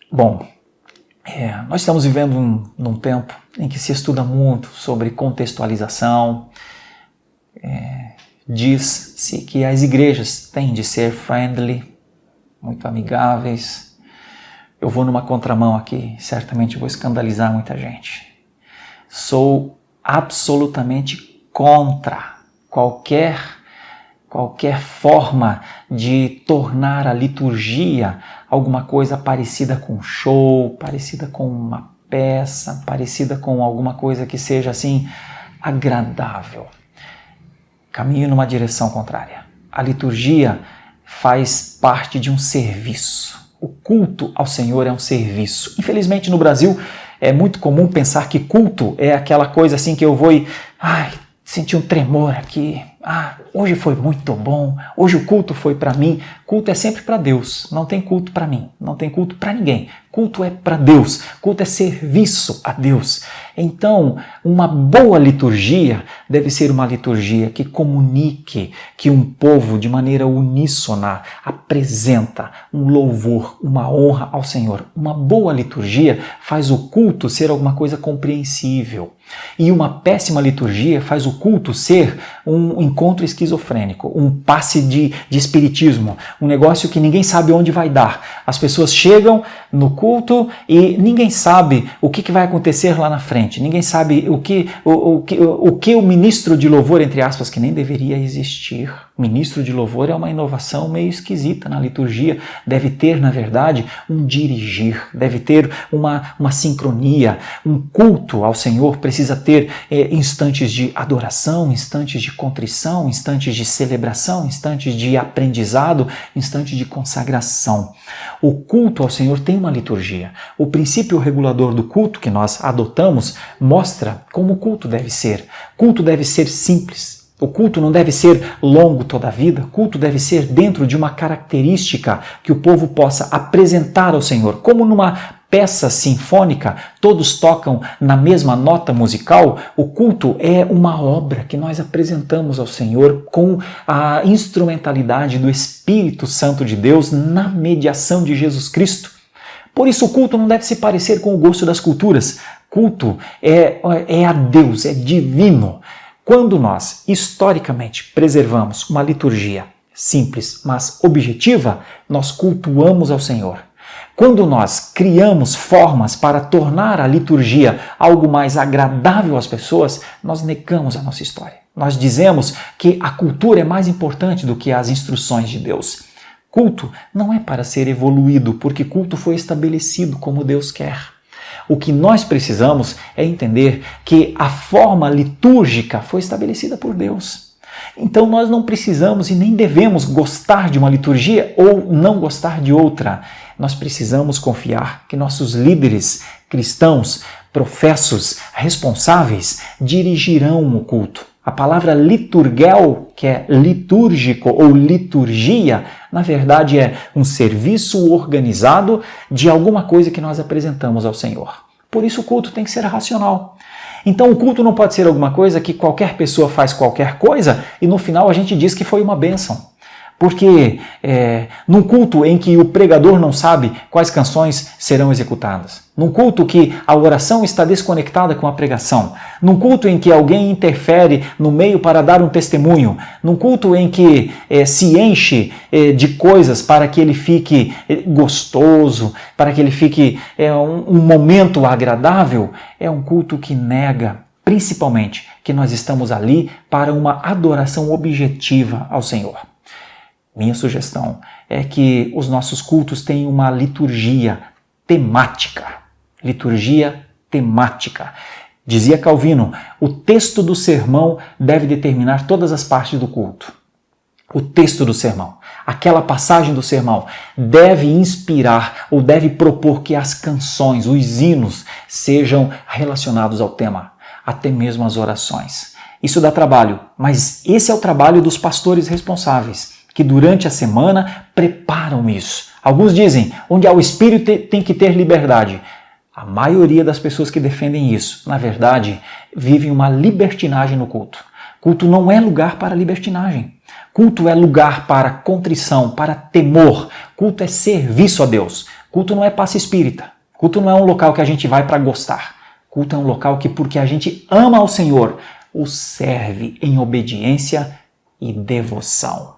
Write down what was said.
Bom, nós estamos vivendo num tempo em que se estuda muito sobre contextualização. Diz-se que as igrejas têm de ser friendly, muito amigáveis. Eu vou numa contramão aqui, certamente vou escandalizar muita gente. Sou absolutamente contra qualquer forma de tornar a liturgia alguma coisa parecida com um show, parecida com uma peça, parecida com alguma coisa que seja assim agradável. Caminho numa direção contrária. A liturgia faz parte de um serviço. O culto ao Senhor é um serviço. Infelizmente no Brasil é muito comum pensar que culto é aquela coisa assim que eu vou e senti um tremor aqui. Hoje foi muito bom. Hoje o culto foi para mim. Culto é sempre para Deus. Não tem culto para mim. Não tem culto para ninguém. Culto é para Deus. Culto é serviço a Deus. Então, uma boa liturgia deve ser uma liturgia que comunique que um povo, de maneira uníssona, apresenta um louvor, uma honra ao Senhor. Uma boa liturgia faz o culto ser alguma coisa compreensível. E uma péssima liturgia faz o culto ser um encontro esquizofrênico, um passe de espiritismo, um negócio que ninguém sabe onde vai dar. As pessoas chegam no culto e ninguém sabe o que vai acontecer lá na frente. Ninguém sabe o que o ministro de louvor, entre aspas, que nem deveria existir. Ministro de louvor é uma inovação meio esquisita na liturgia. Deve ter, na verdade, um dirigir, deve ter uma sincronia. Um culto ao Senhor precisa ter instantes de adoração, instantes de contrição, instantes de celebração, instantes de aprendizado, instantes de consagração. O culto ao Senhor tem uma liturgia. O princípio regulador do culto que nós adotamos mostra como o culto deve ser. Culto deve ser simples. O culto não deve ser longo toda a vida. O culto deve ser dentro de uma característica que o povo possa apresentar ao Senhor. Como numa peça sinfônica, todos tocam na mesma nota musical, o culto é uma obra que nós apresentamos ao Senhor com a instrumentalidade do Espírito Santo de Deus na mediação de Jesus Cristo. Por isso o culto não deve se parecer com o gosto das culturas. Culto é a Deus, é divino. Quando nós, historicamente, preservamos uma liturgia simples, mas objetiva, nós cultuamos ao Senhor. Quando nós criamos formas para tornar a liturgia algo mais agradável às pessoas, nós negamos a nossa história. Nós dizemos que a cultura é mais importante do que as instruções de Deus. Culto não é para ser evoluído, porque culto foi estabelecido como Deus quer. O que nós precisamos é entender que a forma litúrgica foi estabelecida por Deus. Então nós não precisamos e nem devemos gostar de uma liturgia ou não gostar de outra. Nós precisamos confiar que nossos líderes cristãos, professos, responsáveis, dirigirão o culto. A palavra liturgel, que é litúrgico ou liturgia, na verdade é um serviço organizado de alguma coisa que nós apresentamos ao Senhor. Por isso o culto tem que ser racional. Então o culto não pode ser alguma coisa que qualquer pessoa faz qualquer coisa e no final a gente diz que foi uma bênção. Porque num culto em que o pregador não sabe quais canções serão executadas, num culto que a oração está desconectada com a pregação, num culto em que alguém interfere no meio para dar um testemunho, num culto em que se enche de coisas para que ele fique gostoso, para que ele fique um momento agradável, é um culto que nega, principalmente, que nós estamos ali para uma adoração objetiva ao Senhor. Minha sugestão é que os nossos cultos tenham uma liturgia temática. Liturgia temática. Dizia Calvino, o texto do sermão deve determinar todas as partes do culto. O texto do sermão, aquela passagem do sermão, deve inspirar ou deve propor que as canções, os hinos, sejam relacionados ao tema, até mesmo as orações. Isso dá trabalho, mas esse é o trabalho dos pastores responsáveis, que durante a semana preparam isso. Alguns dizem, onde há o Espírito tem que ter liberdade. A maioria das pessoas que defendem isso, na verdade, vivem uma libertinagem no culto. Culto não é lugar para libertinagem. Culto é lugar para contrição, para temor. Culto é serviço a Deus. Culto não é passe espírita. Culto não é um local que a gente vai para gostar. Culto é um local que, porque a gente ama ao Senhor, o serve em obediência e devoção.